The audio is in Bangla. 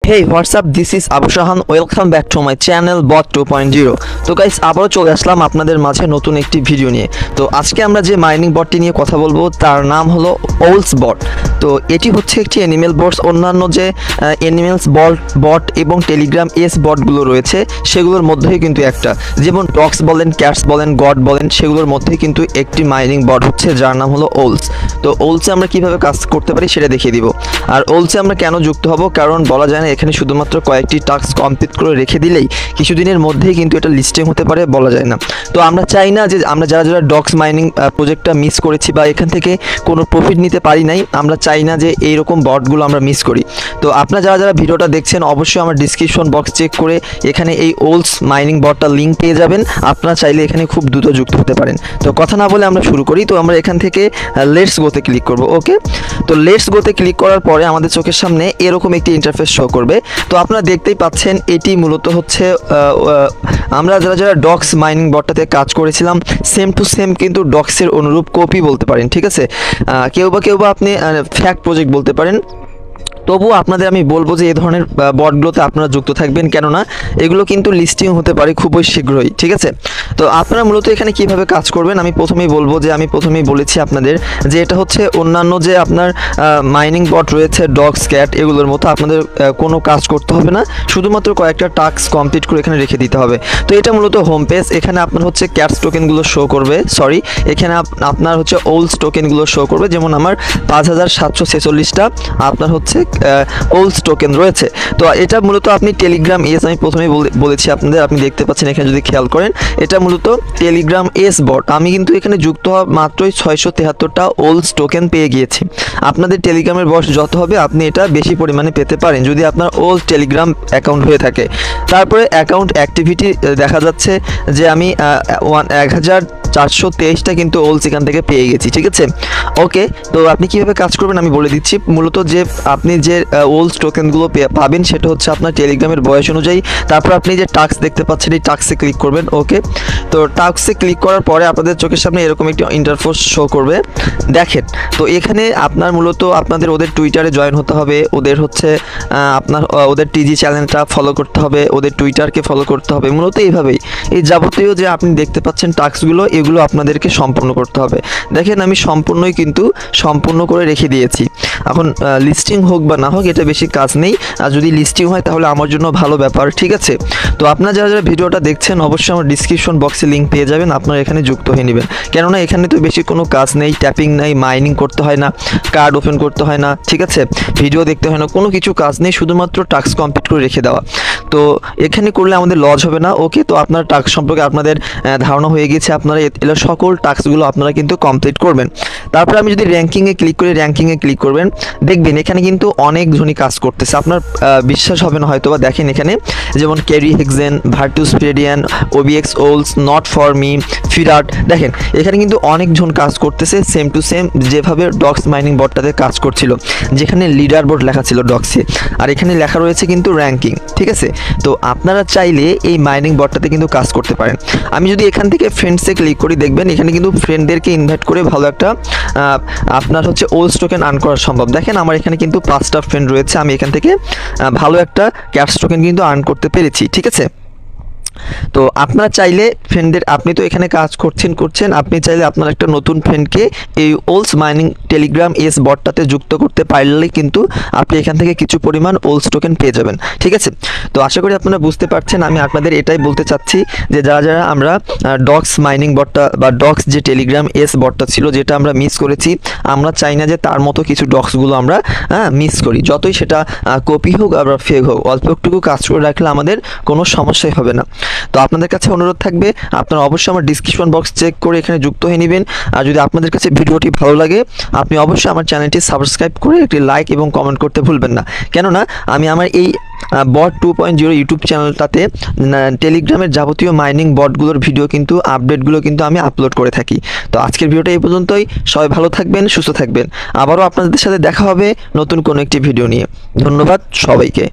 Hey, what's up? This is Abu Shahan. Welcome back to my channel Bot 2.0. তো গাইস আবারও চলে আসলাম আপনাদের মাঝে নতুন একটি ভিডিও নিয়ে। তো আজকে আমরা যে মাইনিং বটটি নিয়ে কথা বলবো তার নাম হলো ওলস বট। তো এটি হচ্ছে একটি অ্যানিমেল বটস। অন্যান্য যে অ্যানিমেলস বট এবং টেলিগ্রাম এস বটগুলো রয়েছে সেগুলোর মধ্যেই কিন্তু একটা, যেমন ডগস বলেন, ক্যাটস বলেন, গড বলেন, সেগুলোর মধ্যেই কিন্তু একটি মাইনিং বট হচ্ছে যার নাম হলো ওলস। তো ওলসে আমরা কিভাবে কাজ করতে পারি সেটা দেখিয়ে দিব। আর ওলসে আমরা কেন যুক্ত হব, কারণ বলা যায় না এখানে শুধুমাত্র কয়েকটি টাস্ক কমপ্লিট করে রেখে দিলেই কিছুদিনের মধ্যেই কিন্তু এটা লিস্টিং হতে পারে, বলা যায় না। তো আমরা চাই না যে আমরা যারা যারা ডগস মাইনিং প্রজেক্টটা মিস করেছি বা এখান থেকে কোনো প্রফিট নিতে পারি নাই, আমরা চাই না যে এইরকম বটগুলো আমরা মিস করি। তো আপনারা যারা যারা ভিডিওটা দেখছেন অবশ্যই আমার ডিসক্রিপশন বক্স চেক করে এখানে এই ওলস মাইনিং বটটা লিঙ্ক পেয়ে যাবেন। আপনারা চাইলে এখানে খুব দ্রুত যুক্ত হতে পারেন। তো কথা না বলে আমরা শুরু করি। তো আমরা এখান থেকে লেটস গোতে ক্লিক করব। ওকে, তো লেটস গোতে ক্লিক করার পরে আমাদের চোখের সামনে এরকম একটি ইন্টারফেস শো করবে। তো আপনারা দেখতেই পাচ্ছেন এটি মূলত হচ্ছে আমরা যারা যারা ডগস মাইনিং বটটাতে কাজ করেছিলাম সেম টু সেম কিন্তু ডগসের অনুরূপ কপি বলতে পারেন, ঠিক আছে। কেউ বা আপনি ফ্যাক্ট প্রজেক্ট বলতে পারেন। তবুও আপনাদের আমি বলবো যে এই ধরনের বটগুলোতে আপনারা যুক্ত থাকবেন, কেননা এগুলো কিন্তু লিস্টিং হতে পারে খুবই শীঘ্রই, ঠিক আছে। তো আপনারা মূলত এখানে কিভাবে কাজ করবেন আমি প্রথমেই বলবো যে আমি প্রথমেই বলেছি আপনাদের যে এটা হচ্ছে অন্যান্য যে আপনার মাইনিং বট রয়েছে ডগস ক্যাট এগুলোর মতো আপনাদের কোনো কাজ করতে হবে না, শুধুমাত্র কয়েকটা টাস্ক কমপ্লিট করে এখানে রেখে দিতে হবে। তো এটা মূলত হোম পেজ। এখানে আপনার হচ্ছে ক্যাটস টোকেনগুলো শো করবে, এখানে আপনার হচ্ছে ওলস টোকেনগুলো শো করবে। যেমন আমার 5746টা আপনার হচ্ছে ওলস টোকেন রয়েছে। তো এটা মূলত আপনি টেলিগ্রাম এস, আমি প্রথমেই বলেছি আপনাদের, আপনি দেখতে পাচ্ছেন এখানে যদি খেয়াল করেন এটা মূলত টেলিগ্রাম এস বট। আমি কিন্তু এখানে যুক্ত হওয়া মাত্রই 673টা ওলস টোকেন পেয়ে গিয়েছি। আপনাদের টেলিগ্রামের বয়স যত হবে আপনি এটা বেশি পরিমাণে পেতে পারেন যদি আপনার ওল্ড টেলিগ্রাম অ্যাকাউন্ট হয়ে থাকে। তারপরে অ্যাকাউন্ট অ্যাক্টিভিটি দেখা যাচ্ছে যে আমি 1423টা কিন্তু ওলস এখান থেকে পেয়ে গেছি, ঠিক আছে। ওকে, তো আপনি কীভাবে কাজ করবেন আমি বলে দিচ্ছি। মূলত যে আপনি যে ওলস টোকেনগুলো পাবেন সেটা হচ্ছে আপনার টেলিগ্রামের বয়স অনুযায়ী। তারপর আপনি যে টাস্ক দেখতে পাচ্ছেন এই টাস্কে ক্লিক করবেন। ওকে, তো টাস্কে ক্লিক করার পরে আপনাদের চোখের সামনে এরকম একটি ইন্টারফেস শো করবে, দেখেন। তো এখানে আপনার মূলত আপনাদের ওদের টুইটারে জয়েন হতে হবে, ওদের হচ্ছে আপনার ওদের টিজি চ্যানেলটা ফলো করতে হবে, ওদের টুইটারকে ফলো করতে হবে। মূলত এইভাবেই এই যাবতীয় যে আপনি দেখতে পাচ্ছেন টাস্কগুলো এগুলো আপনাদেরকে সম্পূর্ণ করতে হবে। দেখেন আমি সম্পূর্ণ করে রেখে দিয়েছি। এখন লিস্টিং হোক বা না হোক এটা বেশি কাজ নেই, আর যদি লিস্টিং হয় তাহলে আমার জন্য ভালো ব্যাপার, ঠিক আছে। তো আপনারা যারা যারা ভিডিওটা দেখছেন অবশ্যই আমার ডিসক্রিপশন বক্সে লিঙ্ক পেয়ে যাবেন, আপনারা এখানে যুক্ত হয়ে নেবেন। কেননা এখানে তো বেশি কোনো কাজ নেই, ট্যাপিং নেই, মাইনিং করতে হয় না, কার্ড ওপেন করতে হয় না, ঠিক আছে, ভিডিও দেখতে হয় না, কোনো কিছু কাজ নেই, শুধুমাত্র টাস্ক কমপ্লিট করে রেখে দেওয়া। তো এখানে করলে আমাদের লস হবে না। ওকে, তো আপনার টাস্ক সম্পর্কে আপনাদের ধারণা হয়ে গেছে, আপনারা এগুলো সকল টাস্কগুলো আপনারা কিন্তু কমপ্লিট করবেন। তারপর আমি যদি র্যাঙ্কিংয়ে ক্লিক করি, র্যাঙ্কিংয়ে ক্লিক করবেন, দেখবেন এখানে কিন্তু অনেকজনই কাজ করতেছে, আপনার বিশ্বাস হবে না হয়তো বা। দেখেন এখানে যেমন ক্যারি হেক্সেন, ভার্টুস পেডিয়ান, ওবিএক্স ওলস, নট ফর মি, ফিরাট, দেখেন এখানে কিন্তু অনেকজন কাজ করতেছে সেম টু সেম যেভাবে ডগস মাইনিং বটটাতে কাজ করছিল, যেখানে লিডার বোর্ড লেখা ছিল ডগসে, আর এখানে লেখা রয়েছে কিন্তু র্যাঙ্কিং, ঠিক আছে। তো আপনারা চাইলে এই মাইনিং বটটাতে কিন্তু কাজ করতে পারেন। আমি যদি এখান থেকে ফ্রেন্ডসে ক্লিক করি, দেখবেন এখানে কিন্তু ফ্রেন্ডদেরকে ইনভাইট করে ভালো একটা আপনার হচ্ছে ওলস টোকেন আর্ন করা সম্ভব। দেখেন আমার এখানে কিন্তু 5টা ফ্রেন্ড রয়েছে, আমি এখান থেকে ভালো একটা ক্যাটস টোকেন কিন্তু আর্ন করতে পেরেছি, ঠিক আছে। তো আপনারা চাইলে ফ্রেন্ডদের, আপনি তো এখানে কাজ করছেন, আপনি চাইলে আপনার একটা নতুন ফ্রেন্ডকে এই ওলস মাইনিং টেলিগ্রাম এস বটটাতে যুক্ত করতে পারলে কিন্তু আপনি এখান থেকে কিছু পরিমাণ ওলস টোকেন পেয়ে যাবেন, ঠিক আছে। তো আশা করি আপনারা বুঝতে পারছেন। আমি আপনাদের এটাই বলতে চাচ্ছি যে যারা যারা আমরা ডগস মাইনিং বটটা বা ডগস যে টেলিগ্রাম এস বটটা ছিল যেটা আমরা মিস করেছি, আমরা চাই না যে তার মতো কিছু ডগসগুলো আমরা মিস করি, যতই সেটা কপি হোক আবার ফেক হোক, অল্প একটুকু কাজ করে রাখলে আমাদের কোনো সমস্যাই হবে না। তো আপনাদের কাছে অনুরোধ থাকবে আপনারা অবশ্যই আমার ডিসক্রিপশন বক্স চেক করে এখানে যুক্ত হয়ে নেবেন। আর যদি আপনাদের কাছে ভিডিওটি ভালো লাগে আপনি অবশ্যই আমার চ্যানেলটি সাবস্ক্রাইব করে একটি লাইক এবং কমেন্ট করতে ভুলবেন না, কেননা আমি আমার এই বট 2.0 ইউটিউব চ্যানেলটাতে টেলিগ্রামের যাবতীয় মাইনিং বটগুলোর ভিডিও কিন্তু আপডেটগুলো কিন্তু আমি আপলোড করে থাকি। তো আজকের ভিডিওটা এই পর্যন্তই। সবাই ভালো থাকবেন, সুস্থ থাকবেন। আবারও আপনাদের সাথে দেখা হবে নতুন কোনো একটি ভিডিও নিয়ে। ধন্যবাদ সবাইকে।